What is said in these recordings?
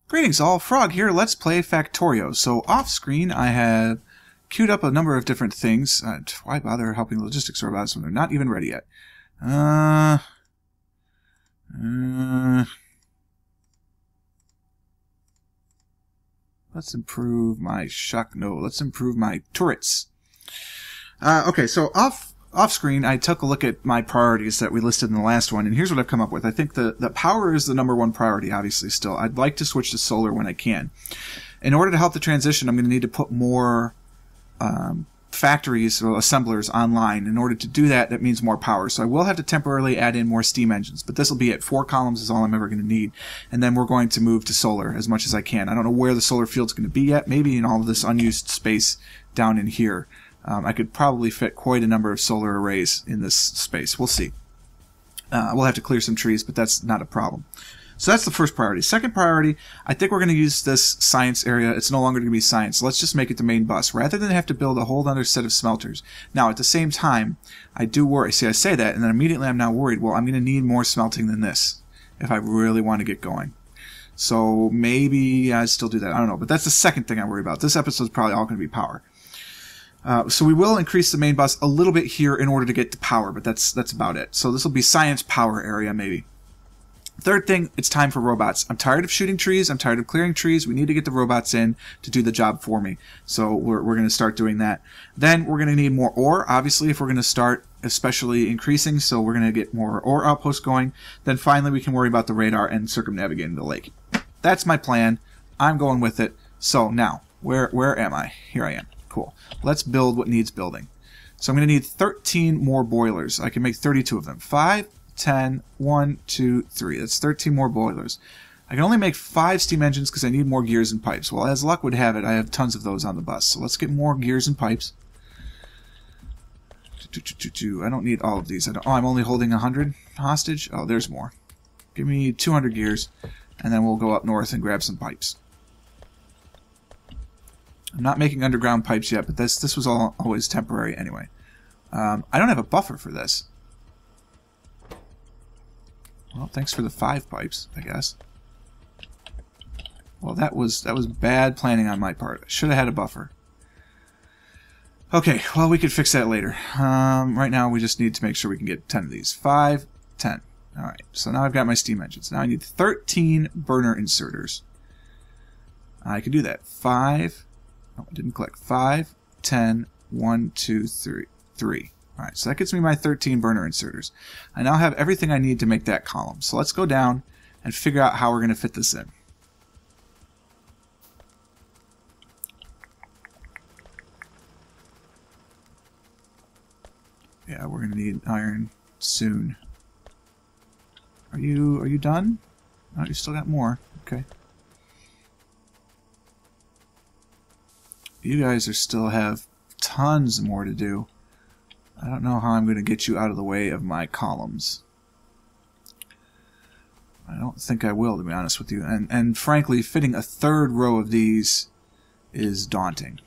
Greetings all, Frog here, let's play Factorio. So off screen I have queued up a number of different things. Why bother helping logistics robots when they're not even ready yet? Let's improve my let's improve my turrets. Okay, so off screen, I took a look at my priorities that we listed in the last one, and here's what I've come up with. I think the power is the number one priority, obviously, still. I'd like to switch to solar when I can. In order to help the transition, I'm going to need to put more factories or assemblers online. In order to do that, that means more power. So I will have to temporarily add in more steam engines, but this will be it. 4 columns is all I'm ever going to need. And then we're going to move to solar as much as I can. I don't know where the solar field's going to be yet. Maybe in all of this unused space down in here. I could probably fit quite a number of solar arrays in this space. We'll see. We'll have to clear some trees, but that's not a problem. So that's the first priority. Second priority, I think we're going to use this science area. It's no longer going to be science. Let's just make it the main bus, rather than have to build a whole other set of smelters. Now, at the same time, I do worry. See, I say that, and then immediately I'm now worried. Well, I'm going to need more smelting than this if I really want to get going. So maybe I still do that. I don't know. But that's the second thing I worry about. This episode's probably all going to be power. So we will increase the main bus a little bit here in order to get to power, but that's about it. So this will be science power area, maybe. Third thing, it's time for robots. I'm tired of shooting trees. I'm tired of clearing trees. We need to get the robots in to do the job for me. So we're going to start doing that. Then we're going to need more ore, obviously, if we're going to start especially increasing. So we're going to get more ore outposts going. Then finally, we can worry about the radar and circumnavigating the lake. That's my plan. I'm going with it. So now, where am I? Here I am. Cool. Let's build what needs building. So I'm going to need 13 more boilers. I can make 32 of them. 5, 10, 1, 2, 3. That's 13 more boilers. I can only make 5 steam engines because I need more gears and pipes. Well, as luck would have it, I have tons of those on the bus. So let's get more gears and pipes. I don't need all of these. I'm only holding 100 hostage? Oh, there's more. Give me 200 gears, and then we'll go up north and grab some pipes. I'm not making underground pipes yet, but this was always temporary anyway. I don't have a buffer for this. Well, thanks for the 5 pipes, I guess. Well, that was bad planning on my part. I should have had a buffer. Okay, well, we could fix that later. Right now, we just need to make sure we can get 10 of these. 5, 10. All right, so now I've got my steam engines. Now I need 13 burner inserters. I can do that. 5... Oh, it didn't click. 5, 10, 1, 2, 3. Alright, so that gets me my 13 burner inserters. I now have everything I need to make that column. So let's go down and figure out how we're going to fit this in. Yeah, we're going to need iron soon. Are you done? Oh, you still got more. Okay. You guys still have tons more to do. I don't know how I'm going to get you out of the way of my columns. I don't think I will, to be honest with you. And frankly, fitting a 3rd row of these is daunting.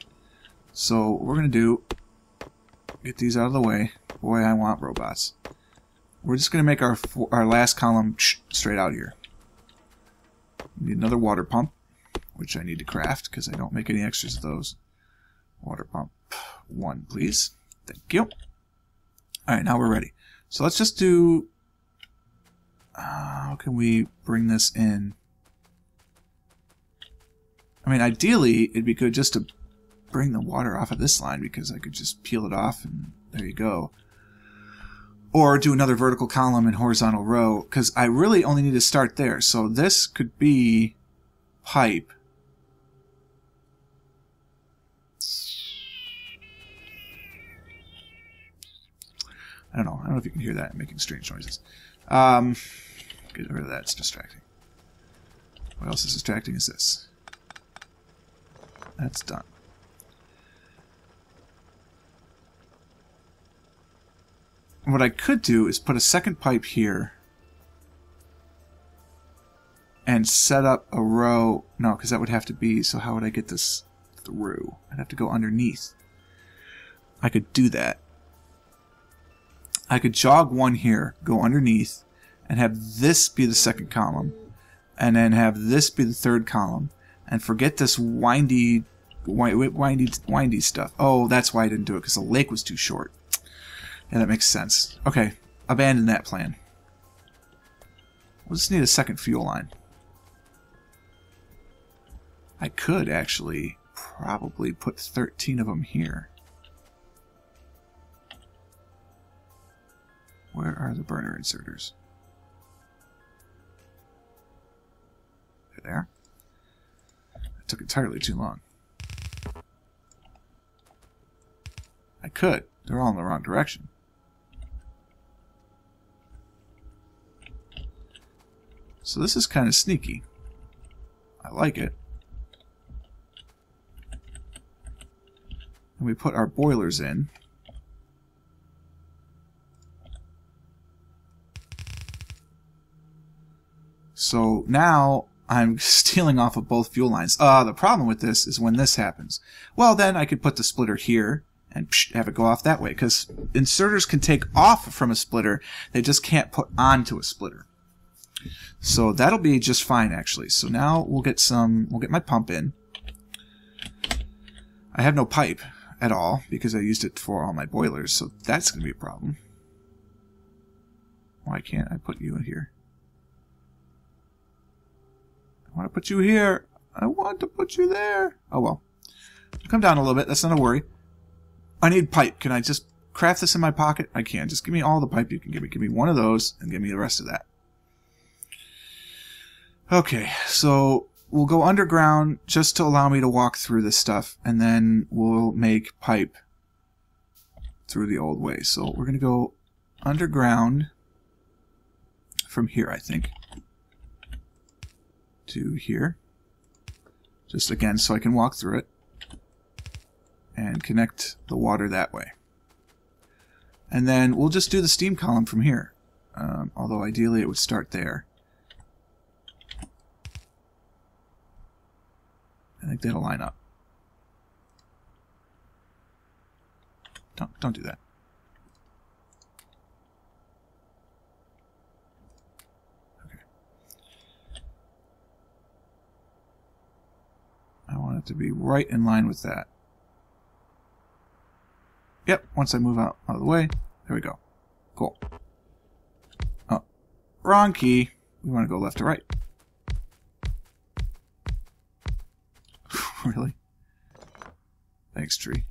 So what we're going to do, get these out of the way. Boy, I want robots. We're just going to make our last column straight out here. We need another water pump, which I need to craft because I don't make any extras of those. Water pump 1, please. Thank you. Alright, now we're ready. So let's just do... how can we bring this in? I mean, ideally, it'd be good just to bring the water off of this line because I could just peel it off and there you go. Or do another vertical column and horizontal row because I really only need to start there. So this could be pipe. I don't know if you can hear that. I'm making strange noises. Get rid of that. It's distracting. What else is distracting is this. That's done. What I could do is put a second pipe here and set up a row. No, because that would have to be... So how would I get this through? I'd have to go underneath. I could do that. I could jog one here, go underneath, and have this be the second column, and then have this be the third column, and forget this windy stuff. Oh, that's why I didn't do it, because the lake was too short. Yeah, that makes sense. Okay, abandon that plan. We'll just need a second fuel line. I could actually probably put 13 of them here. Where are the burner inserters? They're there. It took entirely too long. I could. They're all in the wrong direction. So this is kind of sneaky. I like it. And we put our boilers in. So now I'm stealing off of both fuel lines. The problem with this is when this happens. Well, then I could put the splitter here and have it go off that way, because inserters can take off from a splitter. They just can't put onto a splitter. So that'll be just fine, actually. So now we'll get my pump in. I have no pipe at all because I used it for all my boilers, so that's going to be a problem. Why can't I put you in here? I want to put you here. I want to put you there. Oh well. Come down a little bit. That's not a worry. I need pipe. Can I just craft this in my pocket? I can. Just give me all the pipe you can give me. Give me one of those and give me the rest of that. Okay, so we'll go underground just to allow me to walk through this stuff, and then we'll make pipe through the old way. So we're going to go underground from here, I think, to here. Just again, so I can walk through it and connect the water that way. And then we'll just do the steam column from here, although ideally it would start there. I think that'll line up. Don't do that. Okay. I want it to be right in line with that. Yep, once I move out of the way, there we go. Cool. Oh, wrong key. We want to go left to right. Really? Thanks, tree.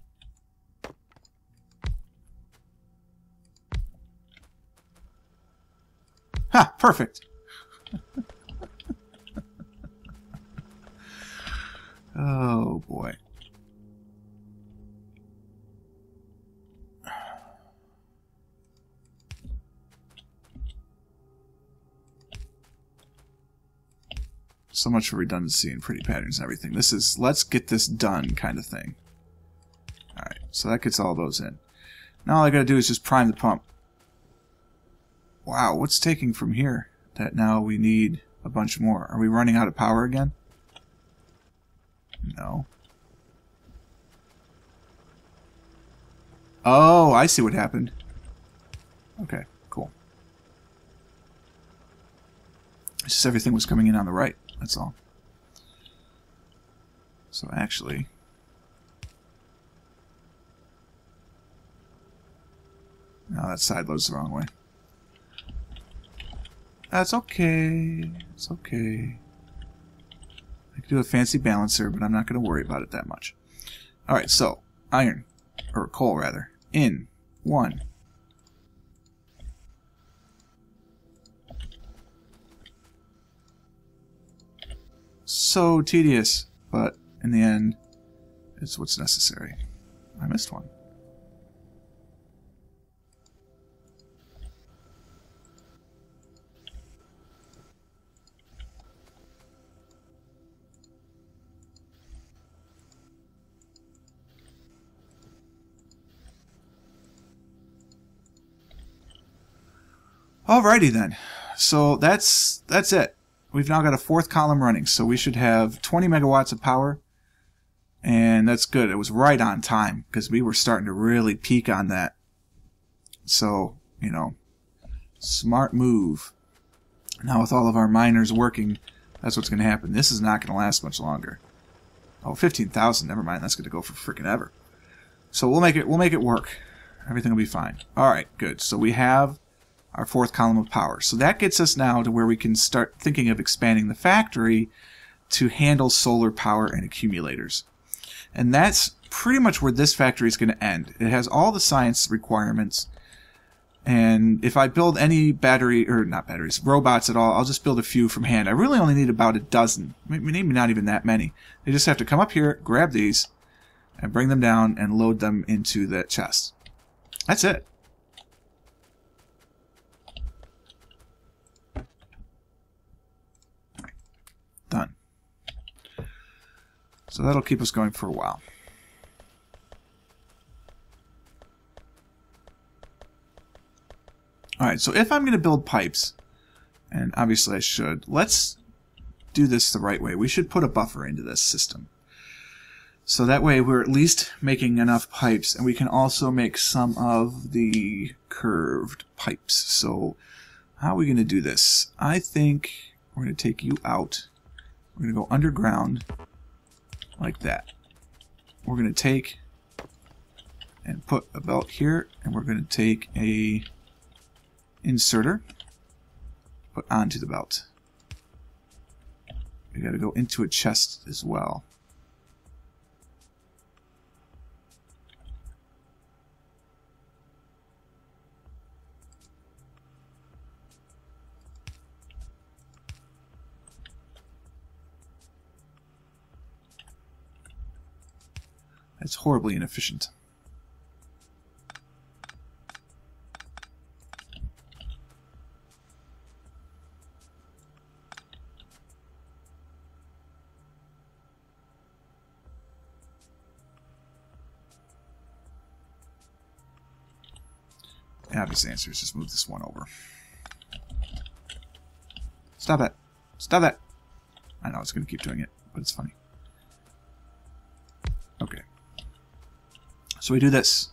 Ha! Perfect! Oh, boy. So much for redundancy and pretty patterns and everything. This is let's get this done kind of thing. Alright, so that gets all those in. Now all I gotta do is just prime the pump. Wow, what's taking from here that now we need a bunch more? Are we running out of power again? No. Oh, I see what happened. Okay, cool. It's just everything was coming in on the right. That's all. So actually, no, that side loads the wrong way. That's okay. It's okay. I could do a fancy balancer, but I'm not going to worry about it that much. Alright, so iron, or coal rather, in 1. So tedious, but in the end, it's what's necessary. I missed one. Alrighty then. So that's it. We've now got a 4th column running, so we should have 20 megawatts of power, and that's good. It was right on time, because we were starting to really peak on that. So, you know, smart move. Now with all of our miners working, That's what's going to happen. This is not going to last much longer. Oh, 15,000. Never mind. That's going to go for freaking ever. So we'll make it work. Everything will be fine. All right, good. So we have our fourth column of power. So that gets us now to where we can start thinking of expanding the factory to handle solar power and accumulators. And that's pretty much where this factory is going to end. It has all the science requirements. And if I build any robots at all, I'll just build a few from hand. I really only need about a dozen, maybe not even that many. They just have to come up here, grab these, and bring them down and load them into that chest. That's it. Done. So that'll keep us going for a while. Alright, so if I'm going to build pipes, and obviously I should, let's do this the right way. We should put a buffer into this system. So that way we're at least making enough pipes, and we can also make some of the curved pipes. So how are we going to do this? I think we're going to take you out. We're going to go underground like that. We're going to take and put a belt here, and we're going to take a inserter, put onto the belt. We got to go into a chest as well. That's horribly inefficient. The obvious answer is just move this one over. Stop it. Stop that. I know it's going to keep doing it, but it's funny. Okay. So we do this.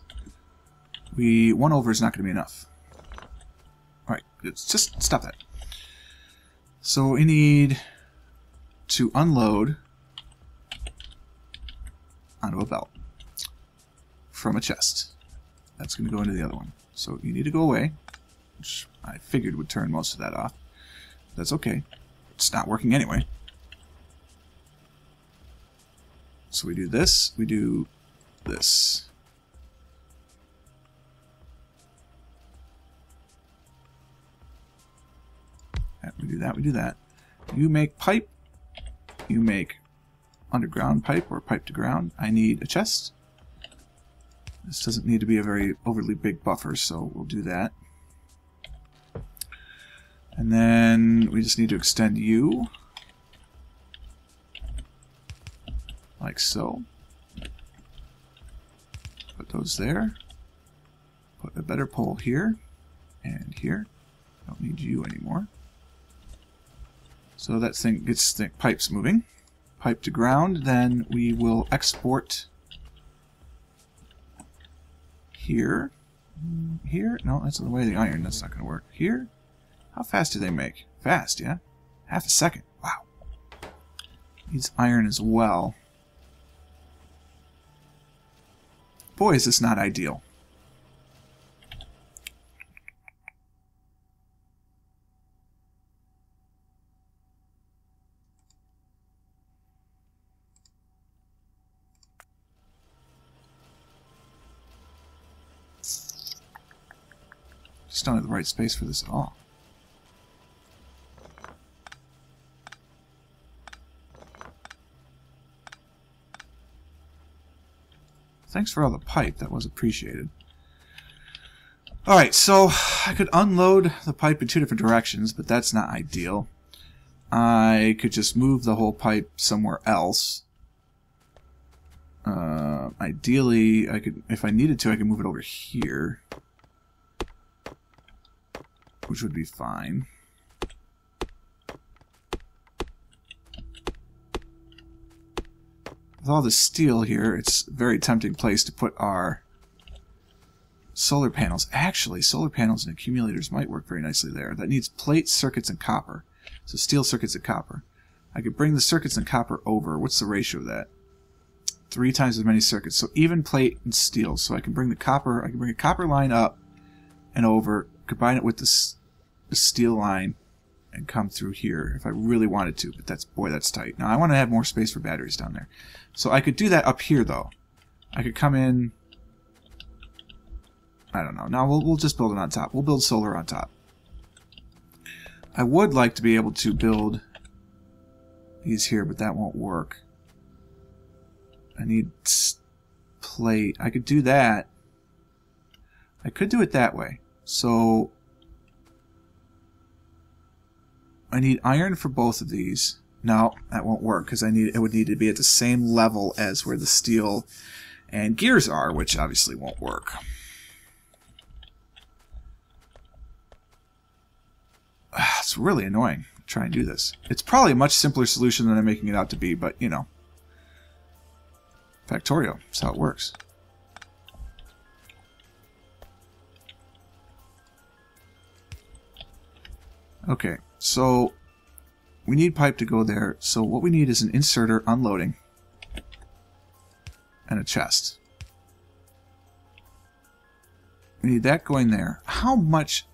One over is not going to be enough. Alright, just stop that. So we need to unload onto a belt from a chest. That's going to go into the other one. So you need to go away, which I figured would turn most of that off. That's okay. It's not working anyway. So we do this, we do this. We do that, we do that. You make pipe, you make underground pipe or pipe to ground. I need a chest. This doesn't need to be a very overly big buffer, so we'll do that. And then we just need to extend you. Like so. Put those there. Put a better pole here. And here. Don't need you anymore. So that thing gets the pipes moving. Pipe to ground. Then we will export here. Here? No, that's the way of the iron. That's not going to work. Here? How fast do they make? Fast, yeah? Half a second. Wow. Needs iron as well. Boy, is this not ideal. Just don't have the right space for this at all. Thanks for all the pipe. That was appreciated. Alright, so I could unload the pipe in two different directions, but that's not ideal. I could just move the whole pipe somewhere else. Ideally, I could, if I needed to, I could move it over here, which would be fine. With all the steel here, it's a very tempting place to put our solar panels. Actually, solar panels and accumulators might work very nicely there. That needs plates, circuits, and copper. So steel, circuits, and copper. I could bring the circuits and copper over. What's the ratio of that? 3 times as many circuits. So even plate and steel. So I can bring the copper. I can bring a copper line up and over, combine it with the steel line, and come through here if I really wanted to. But that's tight. Now I want to have more space for batteries down there. So I could do that up here though. I could come in. I don't know. Now we'll just build it on top. We'll build solar on top. I would like to be able to build these here, but that won't work. I need plate. I could do that. I could do it that way. So I need iron for both of these. No, that won't work because it would need to be at the same level as where the steel and gears are, which obviously won't work. It's really annoying to try and do this. It's probably a much simpler solution than I'm making it out to be, but you know. Factorio, that's how it works. Okay, so we need pipe to go there. So what we need is an inserter unloading and a chest. We need that going there. How much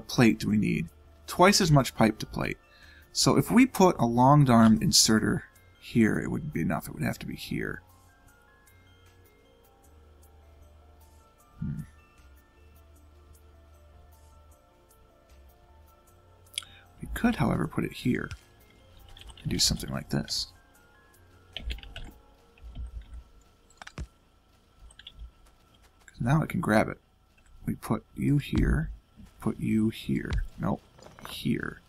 plate do we need? Twice as much pipe to plate. So if we put a long-armed inserter here, it wouldn't be enough. It would have to be here. We could, however, put it here and do something like this. Because now I can grab it. We put you here. Put you here. Nope. Here.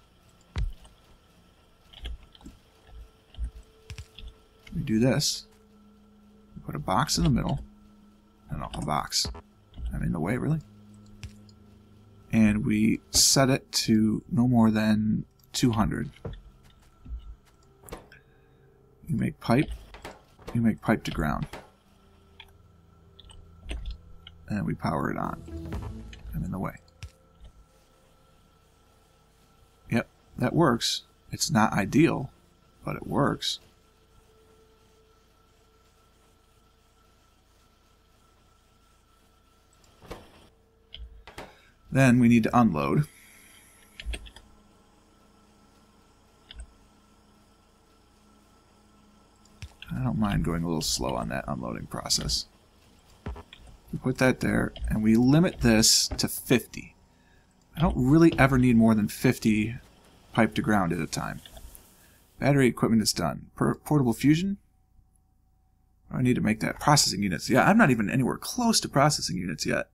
We do this. We put a box in the middle. No, a box. I'm in the way, really. And we set it to no more than 200. You make pipe. You make pipe to ground. And we power it on. I'm in the way. Yep, that works. It's not ideal, but it works. Then we need to unload. I don't mind going a little slow on that unloading process. We put that there, and we limit this to 50. I don't really ever need more than 50 pipe to ground at a time. Battery equipment is done. Portable fusion? I need to make that. Processing units. Yeah, I'm not even anywhere close to processing units yet.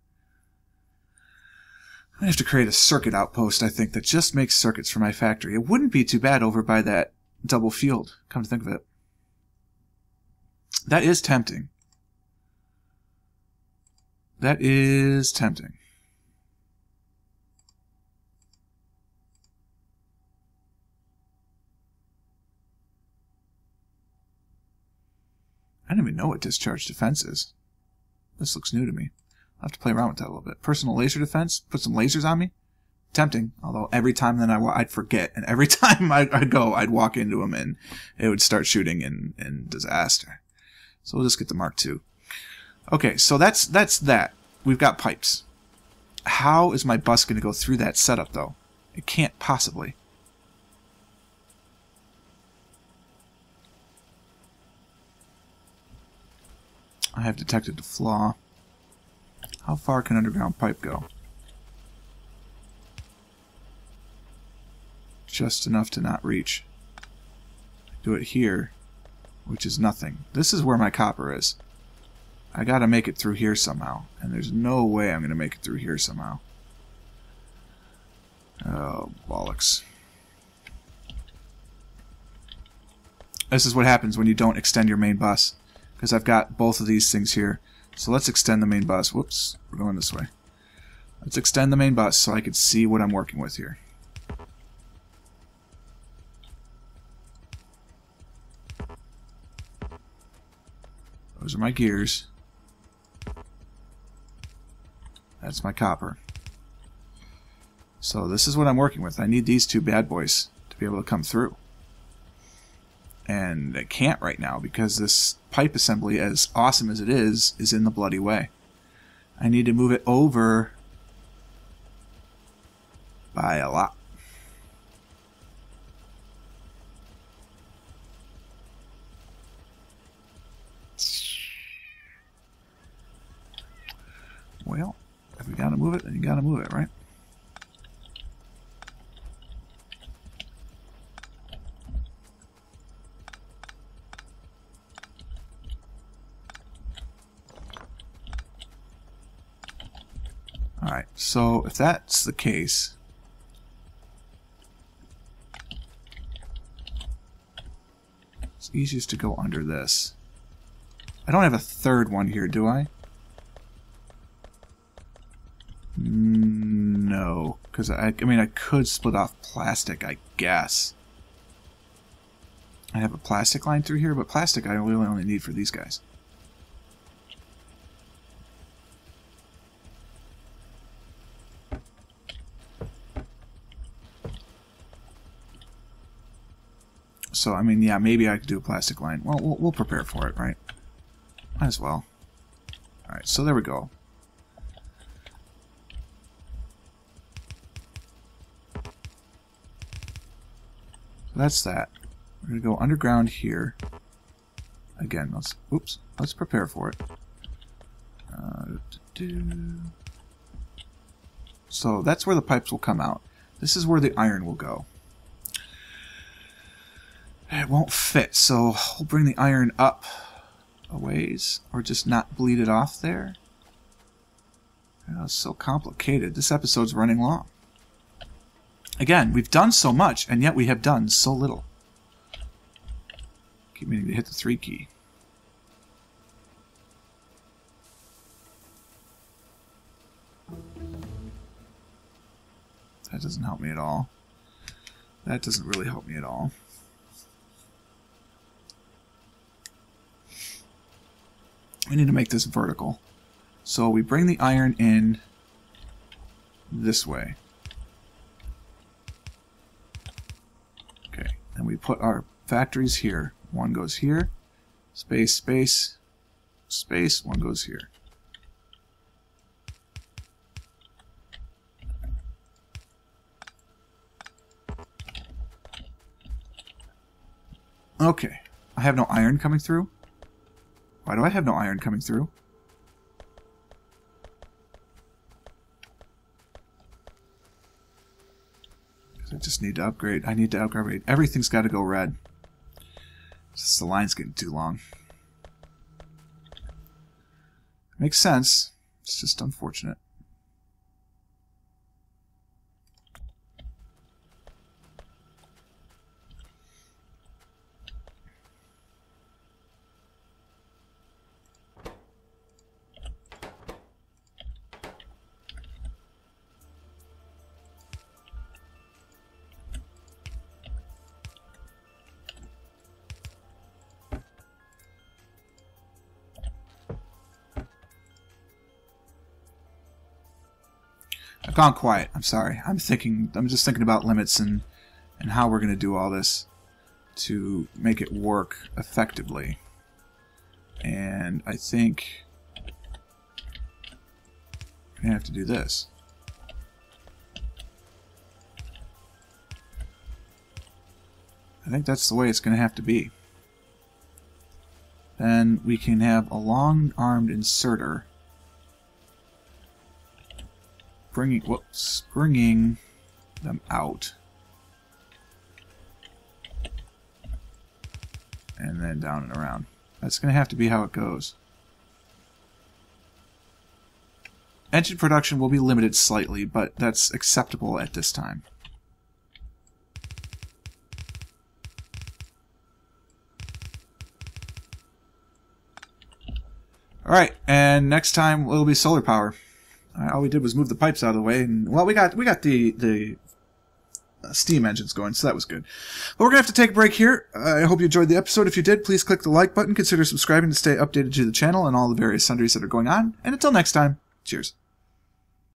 I have to create a circuit outpost, I think, that just makes circuits for my factory. It wouldn't be too bad over by that double field, come to think of it. That is tempting. That is tempting. I don't even know what discharge defense is. This looks new to me. I'll have to play around with that a little bit. Personal laser defense? Put some lasers on me? Tempting. Although every time then I'd forget. And every time I'd go, I'd walk into them and it would start shooting in disaster. So we'll just get the Mark II. Okay, so that's that. We've got pipes. How is my bus going to go through that setup, though? It can't possibly. I have detected the flaw. How far can underground pipe go? Just enough to not reach. Do it here, which is nothing. This is where my copper is. I gotta make it through here somehow. And there's no way I'm gonna make it through here somehow. Oh, bollocks. This is what happens when you don't extend your main bus. Because I've got both of these things here. So let's extend the main bus. Whoops, we're going this way. Let's extend the main bus so I can see what I'm working with here. Those are my gears. That's my copper. So this is what I'm working with. I need these two bad boys to be able to come through. And I can't right now because this pipe assembly, as awesome as it is in the bloody way. I need to move it over by a lot. Well, if we gotta move it, then you gotta move it, right? Alright, so if that's the case, it's easiest to go under this. I don't have a third one here, do I? No, because I mean I could split off plastic, I guess. I have a plastic line through here, but plastic I really only need for these guys. So, I mean, yeah, maybe I could do a plastic line. Well, we'll prepare for it, right? Might as well. Alright, so there we go. So that's that. We're going to go underground here. Again, let's prepare for it. So that's where the pipes will come out. This is where the iron will go. It won't fit, so we'll bring the iron up a ways, or just not bleed it off there. Oh, it's so complicated. This episode's running long. Again, we've done so much, and yet we have done so little. Keep meaning to hit the 3 key. That doesn't help me at all. That doesn't really help me at all. We need to make this vertical. So we bring the iron in this way. Okay, and we put our factories here. One goes here, space, space, space, one goes here. Okay, I have no iron coming through. Why do I have no iron coming through? Because I just need to upgrade. I need to upgrade. Everything's got to go red. Just the line's getting too long. Makes sense. It's just unfortunate. I've gone quiet. I'm sorry. I'm just thinking about limits and how we're going to do all this to make it work effectively. And I think I'm going to have to do this. I think that's the way it's going to have to be. Then we can have a long-armed inserter bringing them out, and then down and around. That's going to have to be how it goes. Engine production will be limited slightly, but that's acceptable at this time. Alright, and next time it'll be solar power. All we did was move the pipes out of the way, and well, we got the steam engines going, so that was good. But we're gonna have to take a break here. I hope you enjoyed the episode. If you did, please click the like button. Consider subscribing to stay updated to the channel and all the various sundries that are going on. And until next time, cheers.